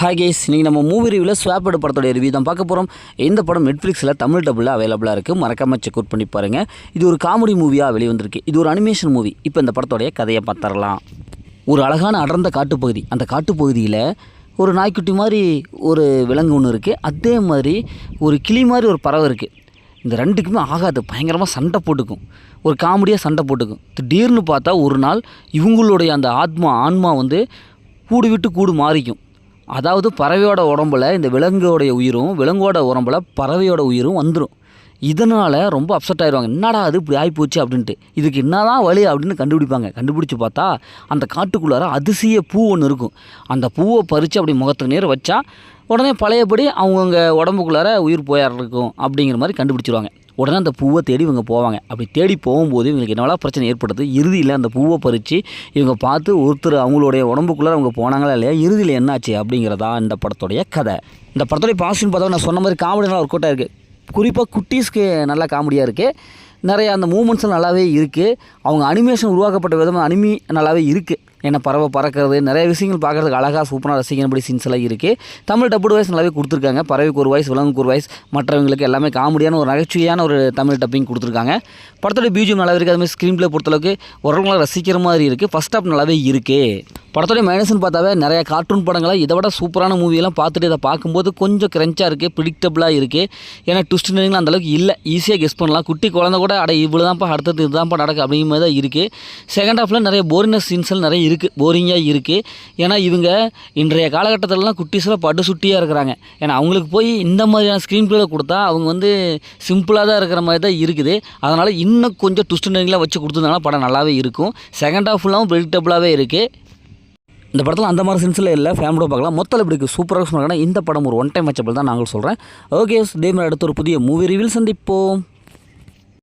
Hi guys, இன்றைக்கி நம்ம movie ரிவ்யூவில் ஸ்வாப்போட படத்தோடைய ரிவ்யூ தான் பார்க்க போகிறோம். இந்த படம் நெட்ஃப்ளிக்ஸில் தமிழ் டபுளில் அவைலபிளாக இருக்குது. மறக்காமல் செக் அவுட் பண்ணி பாருங்கள். இது ஒரு காமெடி மூவியாக வெளிவந்திருக்கு. இது ஒரு அனிமேஷன் மூவி. இப்போ இந்த படத்தோடைய கதையை பார்த்துடலாம். ஒரு அழகான அடர்ந்த காட்டுப்பகுதி. அந்த காட்டுப்பகுதியில் ஒரு நாய்க்குட்டி மாதிரி ஒரு விலங்கு ஒன்று இருக்குது. அதே மாதிரி ஒரு கிளி மாதிரி ஒரு பறவை இருக்குது. இந்த ரெண்டுக்குமே ஆகாது, பயங்கரமாக சண்டை போட்டுக்கும். ஒரு காமெடியாக சண்டை போட்டுக்கும். திடீர்னு பார்த்தா ஒரு நாள் இவங்களுடைய அந்த ஆன்மா வந்து கூடு விட்டு கூடு மாறிக்கும். அதாவது பறவையோட உடம்புல இந்த விலங்கோடைய உயிரும், விலங்கோட உடம்புல பறவையோட உயிரும் வந்துடும். இதனால் ரொம்ப அப்செட் ஆயிடுவாங்க. என்னடா அது இப்படி ஆகிப்போச்சு அப்படின்ட்டு. இதுக்கு என்னதான் வழி அப்படின்னு கண்டுபிடிப்பாங்க. கண்டுபிடிச்சி பார்த்தா அந்த காட்டுக்குள்ளார அதிசய பூ ஒன்று இருக்கும். அந்த பூவை பறித்து அப்படி முகத்துக்கு நேரம் வச்சா உடனே பழையபடி அவங்கவுங்க உடம்புக்குள்ளார உயிர் போயிடும் அப்படிங்கிற மாதிரி கண்டுபிடிச்சிருவாங்க. உடனே அந்த பூவை தேடி இவங்க போவாங்க. அப்படி தேடி போகும்போது இவங்களுக்கு என்னவெல்லாம் பிரச்சனை ஏற்படுது. இறுதியில் அந்த பூவை பறித்து இவங்க பார்த்து ஒருத்தர் அவங்களுடைய உடம்புக்குள்ளே அவங்க போனாங்களா இல்லையா, இறுதியில் என்னாச்சு அப்படிங்கிறதா இந்த படத்துடைய கதை. இந்த படத்துடைய பாசிட்டிவ் பார்த்தா நான் சொன்ன மாதிரி காமெடி நல்லா ஒர்க் அவுட்டாக இருக்குது. குறிப்பாக குட்டீஸ்க்கு நல்லா காமெடியாக இருக்குது. நிறைய அந்த மூமெண்ட்ஸும் நல்லாவே இருக்குது. அவங்க அனிமேஷன் உருவாக்கப்பட்ட விதமாக நல்லாவே இருக்குது. ஏன்னா பறவை பறக்கிறது, நிறைய விஷயங்கள் பார்க்குறதுக்கு அழகாக சூப்பராக ரசிக்கிறபடி சீன்ஸ் எல்லாம் இருக்குது. தமிழ் டப்புடு வாய்ஸ் நல்லாவே கொடுத்துருக்காங்க. பறவைக்கு ஒரு வாய்ஸ், விலங்குக்கு ஒரு வாய்ஸ், மற்றவங்களுக்கு எல்லாமே காமெடியான ஒரு நகைச்சுவையான ஒரு தமிழ் டப்பிங் கொடுத்துருக்காங்க. படத்தோடைய பிஜிஎம் நல்லாவே இருக்குது. அதுமாதிரி ஸ்க்ரீன் ப்ளே பொறுத்தளவுக்கு ஓரளவுக்கு ரசிக்கிற மாதிரி இருக்குது. ஃபஸ்ட் ஹாப் நல்லாவே இருக்குது. படத்தோடைய மைனஸ்ன்னு பார்த்தாவே நிறைய கார்ட்டூன் படங்களை இதை விட சூப்பரான மூவியெல்லாம் பார்த்துட்டு இதை பார்க்கும்போது கொஞ்சம் கிரன்ச்சாக இருக்குது, ப்ரிடிக்டபிளாக இருக்குது. ஏன்னா ட்விஸ்ட் எண்டிங்லாம் அந்தளவுக்கு இல்லை, ஈஸியாக கெஸ் பண்ணலாம். குட்டி குழந்தை கூட இவ்வளோ தான்ப்பா, அடுத்தது இதுதான்ப்பா நடக்கும் அப்படிங்கிற மாதிரி தான் இருக்குது. செகண்ட் ஹாஃபில் நிறைய போரிங்னஸ் சீன்ஸ்கள் நிறைய இருக்குது, போரிங்காக இருக்குது. ஏன்னா இவங்க இன்றைய காலகட்டத்திலலாம் குட்டீஸில் படு சுட்டியாக இருக்கிறாங்க. ஏன்னா அவங்களுக்கு போய் இந்த மாதிரியான ஸ்க்ரீன் ப்ளேல கொடுத்தா அவங்க வந்து சிம்பிளாக தான் இருக்கிற மாதிரி தான் இருக்குது. அதனால் இன்னும் கொஞ்சம் ட்விஸ்ட் எண்டிங்லாம் வச்சு கொடுத்துருந்தாங்கன்னா படம் நல்லாவே இருக்கும். செகண்ட் ஹாஃப் ஃபுல்லாகவும் ப்ரிடிக்டபிளாகவே இருக்குது. இந்த படத்தில் அந்த மாதிரி சென்ஸில் இல்லை, ஃபேமிலியோட பார்க்கலாம். மொத்தம் இப்படி சூப்பராக சொன்னாங்கன்னா இந்த படம் ஒரு ஒன் டைம் வாட்சபிள் தான் நாங்கள் சொல்கிறேன். ஓகே, டே மேலே அடுத்த ஒரு புதிய மூவி ரிவ்யூவில் சந்திப்போம்.